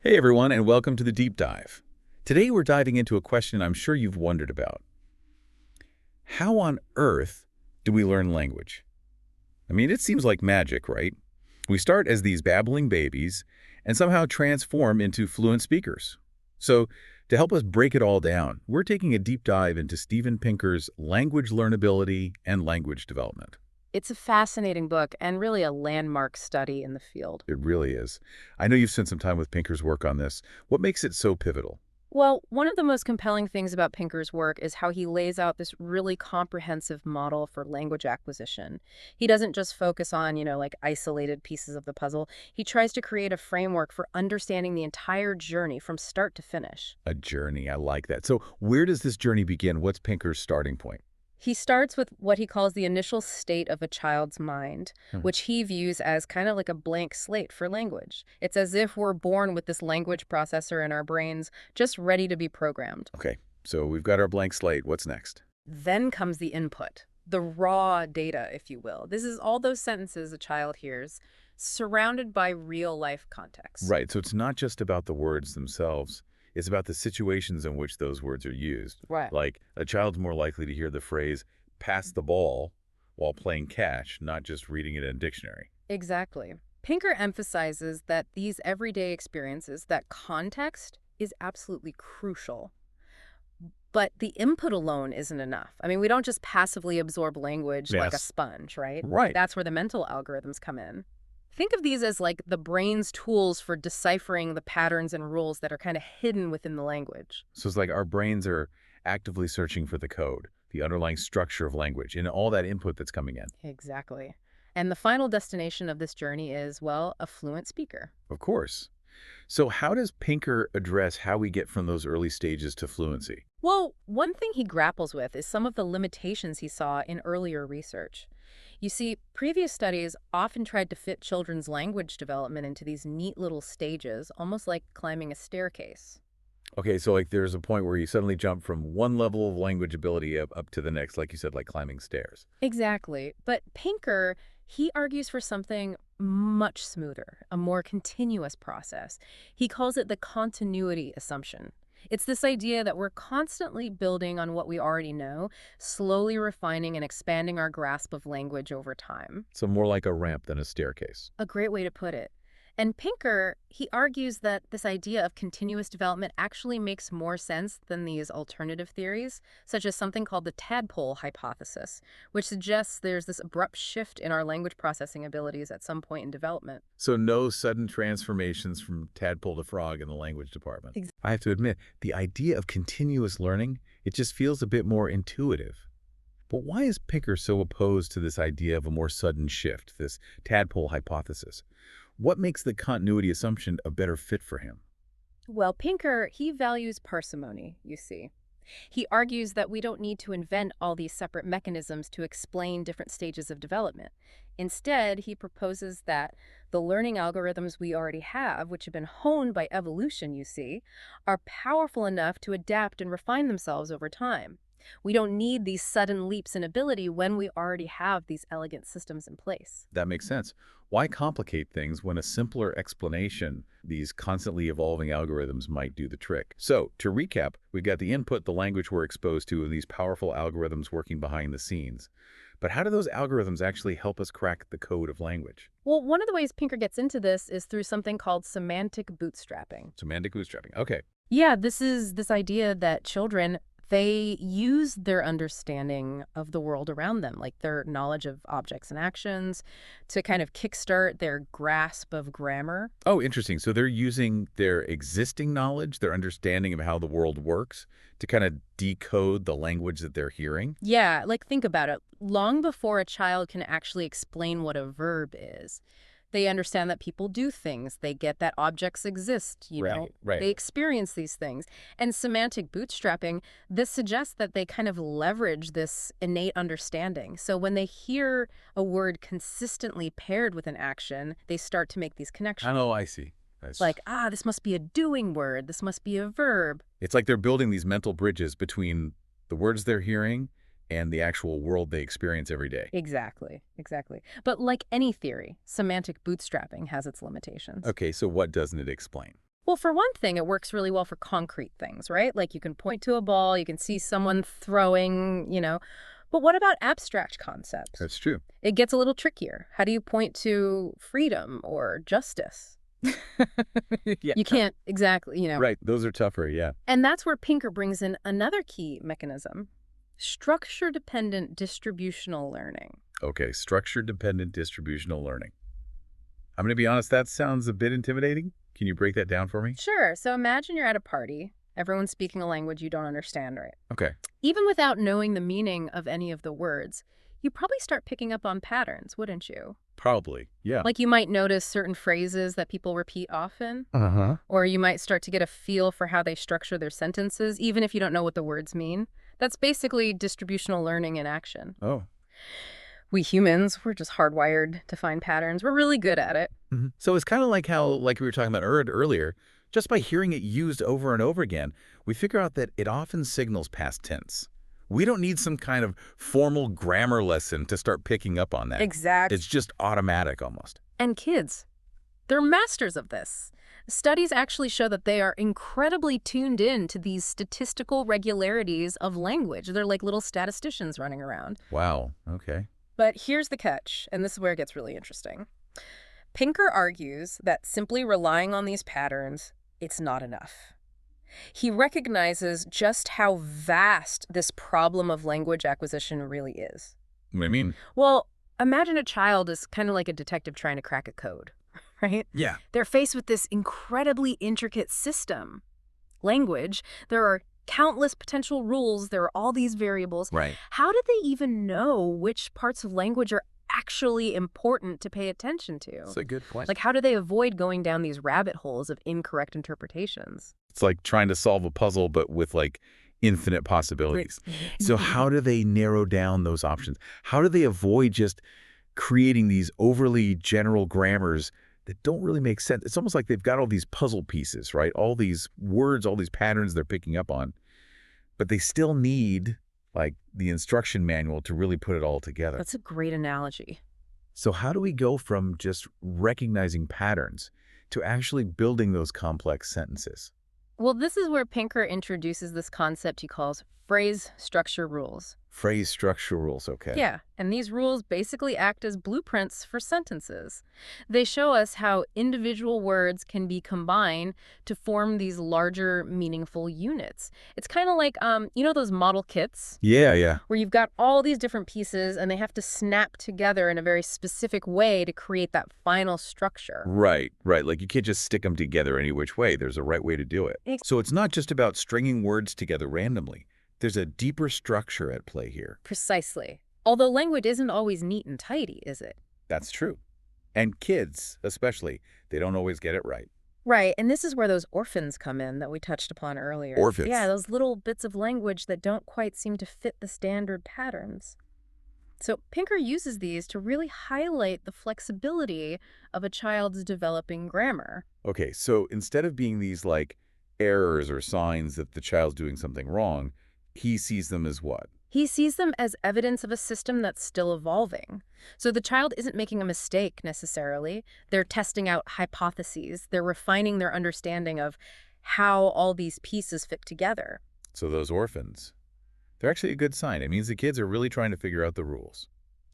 Hey everyone, and welcome to the Deep Dive. Today we're diving into a question I'm sure you've wondered about. How on earth do we learn language? I mean, it seems like magic, right? We start as these babbling babies and somehow transform into fluent speakers. So, to help us break it all down, we're taking a deep dive into Steven Pinker's language learnability and language development. It's a fascinating book and really a landmark study in the field. It really is. I know you've spent some time with Pinker's work on this. What makes it so pivotal? Well, one of the most compelling things about Pinker's work is how he lays out this really comprehensive model for language acquisition. He doesn't just focus on, like isolated pieces of the puzzle. He tries to create a framework for understanding the entire journey from start to finish. A journey. I like that. So where does this journey begin? What's Pinker's starting point? He starts with what he calls the initial state of a child's mind, Hmm. which he views as kind of like a blank slate for language. It's as if we're born with this language processor in our brains, just ready to be programmed. Okay, so we've got our blank slate. What's next? Then comes the input, the raw data, if you will. This is all those sentences a child hears, surrounded by real-life context. Right, so it's not just about the words themselves. It's about the situations in which those words are used. Right. Like, a child's more likely to hear the phrase, pass the ball, while playing catch, not just reading it in a dictionary. Exactly. Pinker emphasizes that these everyday experiences, that context is absolutely crucial. But the input alone isn't enough. I mean, we don't just passively absorb language like a Yes. sponge, right? Right. That's where the mental algorithms come in. Think of these as like the brain's tools for deciphering the patterns and rules that are kind of hidden within the language. So it's like our brains are actively searching for the code, the underlying structure of language, and all that input that's coming in. Exactly. And the final destination of this journey is, well, a fluent speaker. Of course. So how does Pinker address how we get from those early stages to fluency? Well, one thing he grapples with is some of the limitations he saw in earlier research. You see, previous studies often tried to fit children's language development into these neat little stages, almost like climbing a staircase. Okay, so like there's a point where you suddenly jump from one level of language ability up to the next, like you said, like climbing stairs. Exactly. But Pinker, he argues for something much smoother, a more continuous process. He calls it the continuity assumption. It's this idea that we're constantly building on what we already know, slowly refining and expanding our grasp of language over time. So more like a ramp than a staircase. A great way to put it. And Pinker, he argues that this idea of continuous development actually makes more sense than these alternative theories, such as something called the tadpole hypothesis, which suggests there's this abrupt shift in our language processing abilities at some point in development. So no sudden transformations from tadpole to frog in the language department. Ex- I have to admit, the idea of continuous learning, it just feels a bit more intuitive. But why is Pinker so opposed to this idea of a more sudden shift, this tadpole hypothesis? What makes the continuity assumption a better fit for him? Well, Pinker, he values parsimony, you see. He argues that we don't need to invent all these separate mechanisms to explain different stages of development. Instead, he proposes that the learning algorithms we already have, which have been honed by evolution, you see, are powerful enough to adapt and refine themselves over time. We don't need these sudden leaps in ability when we already have these elegant systems in place. That makes sense. Why complicate things when a simpler explanation, these constantly evolving algorithms, might do the trick? So, to recap, we've got the input, the language we're exposed to, and these powerful algorithms working behind the scenes. But how do those algorithms actually help us crack the code of language? Well, one of the ways Pinker gets into this is through something called semantic bootstrapping. Semantic bootstrapping. Okay. Yeah, this is this idea that children, they use their understanding of the world around them, like their knowledge of objects and actions, to kind of kickstart their grasp of grammar. Oh, interesting. So they're using their existing knowledge, their understanding of how the world works, to kind of decode the language that they're hearing? Yeah, like think about it. Long before a child can actually explain what a verb is, they understand that people do things. They get that objects exist, Right, right. They experience these things. And semantic bootstrapping, this suggests that they kind of leverage this innate understanding. So when they hear a word consistently paired with an action, they start to make these connections. Oh, I see. Like, this must be a doing word. This must be a verb. It's like they're building these mental bridges between the words they're hearing and the actual world they experience every day. Exactly, exactly. But like any theory, semantic bootstrapping has its limitations. Okay, so what doesn't it explain? Well, for one thing, it works really well for concrete things, right? Like you can point to a ball, you can see someone throwing. But what about abstract concepts? That's true. It gets a little trickier. How do you point to freedom or justice? Yeah. You can't exactly. Right. Those are tougher, yeah. And that's where Pinker brings in another key mechanism, structure-dependent distributional learning. Okay, structure-dependent distributional learning. I'm going to be honest, that sounds a bit intimidating. Can you break that down for me? Sure, so imagine you're at a party. Everyone's speaking a language you don't understand, right? Okay. Even without knowing the meaning of any of the words, you probably start picking up on patterns, wouldn't you? Probably, yeah. Like you might notice certain phrases that people repeat often, Uh-huh. or you might start to get a feel for how they structure their sentences, even if you don't know what the words mean. That's basically distributional learning in action. Oh. We humans, we're just hardwired to find patterns. We're really good at it. So it's kind of like how, like we were talking about earlier, just by hearing it used over and over again, we figure out that it often signals past tense. We don't need some kind of formal grammar lesson to start picking up on that. Exactly. It's just automatic almost. And kids, they're masters of this. Studies actually show that they are incredibly tuned in to these statistical regularities of language. They're like little statisticians running around. Wow, okay. But here's the catch, and this is where it gets really interesting. Pinker argues that simply relying on these patterns, it's not enough. He recognizes just how vast this problem of language acquisition really is. What do you mean? Well, imagine a child is kind of like a detective trying to crack a code, right? Yeah. They're faced with this incredibly intricate system. Language, there are countless potential rules, there are all these variables. Right. How did they even know which parts of language are actually important to pay attention to? That's a good point. Like, how do they avoid going down these rabbit holes of incorrect interpretations? It's like trying to solve a puzzle, but with like infinite possibilities. So how do they narrow down those options? How do they avoid just creating these overly general grammars that don't really make sense? It's almost like they've got all these puzzle pieces, right? All these words, all these patterns they're picking up on, but they still need like the instruction manual to really put it all together. That's a great analogy. So how do we go from just recognizing patterns to actually building those complex sentences? Well, this is where Pinker introduces this concept he calls phrase structure rules. Phrase structure rules, okay. Yeah, and these rules basically act as blueprints for sentences. They show us how individual words can be combined to form these larger, meaningful units. It's kind of like, those model kits? Yeah. Where you've got all these different pieces and they have to snap together in a very specific way to create that final structure. Right. Like you can't just stick them together any which way. There's a right way to do it. So it's not just about stringing words together randomly. There's a deeper structure at play here. Precisely. Although language isn't always neat and tidy, is it? That's true. And kids, especially, they don't always get it right. Right, and this is where those orphans come in that we touched upon earlier. Orphans? Yeah, those little bits of language that don't quite seem to fit the standard patterns. So Pinker uses these to really highlight the flexibility of a child's developing grammar. Okay, so instead of being these like errors or signs that the child's doing something wrong, he sees them as what? He sees them as evidence of a system that's still evolving. So the child isn't making a mistake necessarily. They're testing out hypotheses. They're refining their understanding of how all these pieces fit together. So those orphans, they're actually a good sign. It means the kids are really trying to figure out the rules.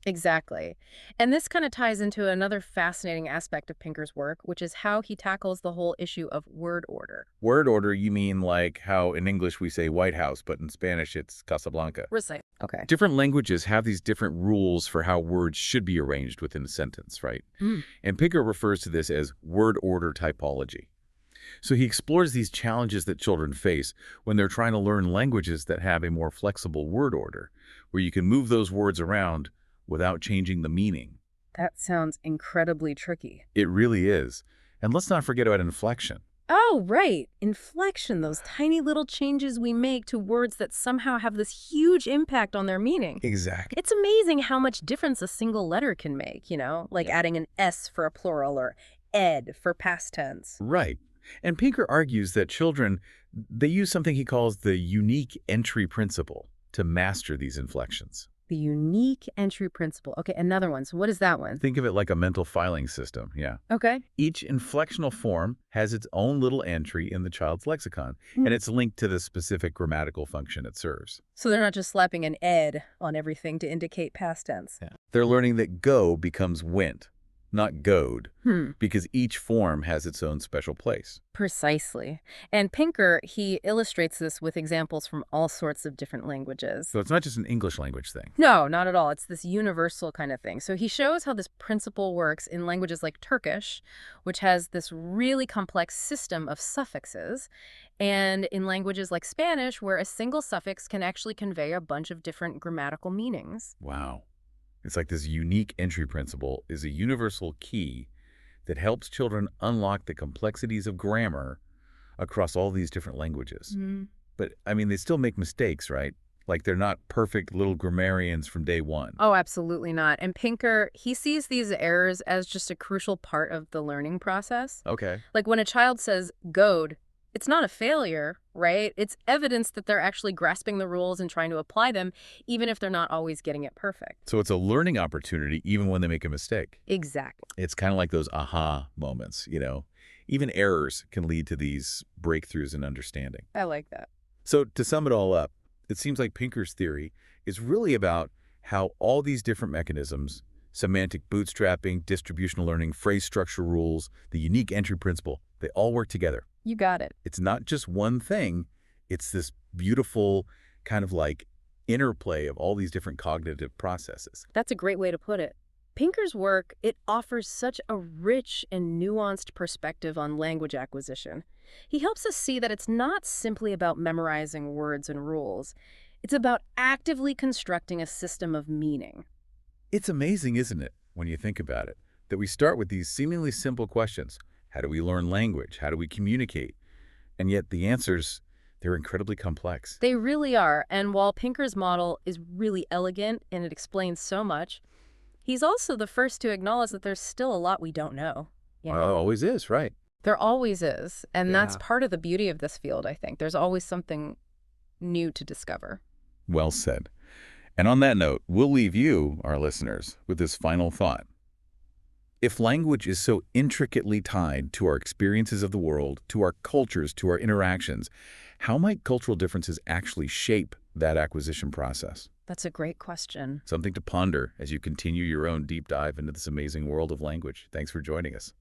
Exactly. And this kind of ties into another fascinating aspect of Pinker's work, which is how he tackles the whole issue of word order. Word order, you mean like how in English we say White House, but in Spanish it's Casablanca. Recite. Okay. Different languages have these different rules for how words should be arranged within a sentence, right? And Pinker refers to this as word order typology. So he explores these challenges that children face when they're trying to learn languages that have a more flexible word order, where you can move those words around without changing the meaning. That sounds incredibly tricky. It really is. And let's not forget about inflection. Oh, right. Inflection, those tiny little changes we make to words that somehow have this huge impact on their meaning. Exactly. It's amazing how much difference a single letter can make, like adding an S for a plural or ed for past tense. Right. And Pinker argues that children, they use something he calls the unique entry principle to master these inflections. The unique entry principle. Okay, another one. So what is that one? Think of it like a mental filing system, yeah. Okay. Each inflectional form has its own little entry in the child's lexicon, Mm. and it's linked to the specific grammatical function it serves. So they're not just slapping an ed on everything to indicate past tense. Yeah. They're learning that go becomes went, not goed, Hmm. because each form has its own special place. Precisely. And Pinker, he illustrates this with examples from all sorts of different languages. So it's not just an English language thing. No, not at all. It's this universal kind of thing. So he shows how this principle works in languages like Turkish, which has this really complex system of suffixes, and in languages like Spanish, where a single suffix can actually convey a bunch of different grammatical meanings. Wow. It's like this unique entry principle is a universal key that helps children unlock the complexities of grammar across all these different languages. Mm. But, I mean, they still make mistakes, right? Like they're not perfect little grammarians from day one. Oh, absolutely not. And Pinker, he sees these errors as just a crucial part of the learning process. Okay. Like when a child says "goed," it's not a failure, right? It's evidence that they're actually grasping the rules and trying to apply them, even if they're not always getting it perfect. So it's a learning opportunity even when they make a mistake. Exactly. It's kind of like those aha moments, Even errors can lead to these breakthroughs in understanding. I like that. So to sum it all up, it seems like Pinker's theory is really about how all these different mechanisms, semantic bootstrapping, distributional learning, phrase structure rules, the unique entry principle, they all work together. You got it. It's not just one thing. It's this beautiful kind of like interplay of all these different cognitive processes. That's a great way to put it. Pinker's work, it offers such a rich and nuanced perspective on language acquisition. He helps us see that it's not simply about memorizing words and rules. It's about actively constructing a system of meaning. It's amazing, isn't it, when you think about it, that we start with these seemingly simple questions. How do we learn language? How do we communicate? And yet the answers, they're incredibly complex. They really are, and while Pinker's model is really elegant and it explains so much, he's also the first to acknowledge that there's still a lot we don't know. Always is, right? There always is, and that's Yeah. part of the beauty of this field, I think. There's always something new to discover. Well said. And on that note, we'll leave you, our listeners, with this final thought. If language is so intricately tied to our experiences of the world, to our cultures, to our interactions, how might cultural differences actually shape that acquisition process? That's a great question. Something to ponder as you continue your own deep dive into this amazing world of language. Thanks for joining us.